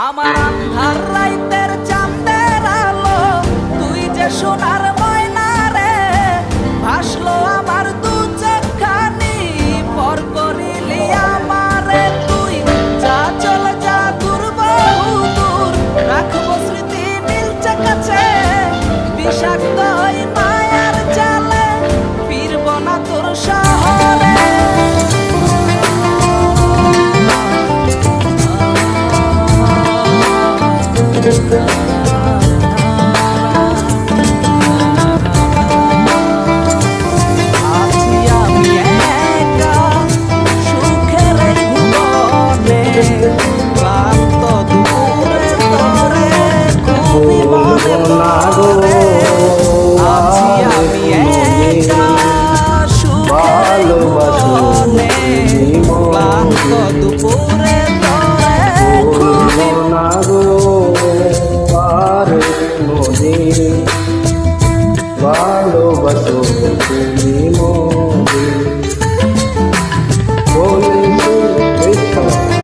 আমার আন্ধার রাইতের চাঁদের আলো, তুই যে সোনার ময়না রে, ভাসলো আমার দু চোখখানি, পর করিলি আমারে তুই। যা চলে যা দূর বহু দূর, রাখবো স্মৃতি নীলচে কাছে, বিষাক্ত ওই মায়ার জালে ফিরব না তোর শহরে। আছি আমি একা সুখের এই ভুবনে, ক্লান্ত দুপুরে তোরে খুবই মনে পড়ে। আছি আমি একা সুখের এই ভুবনে, ক্লান্ত দুপুরে তোরে খুবই ভালোবাসো তুমি মোরে।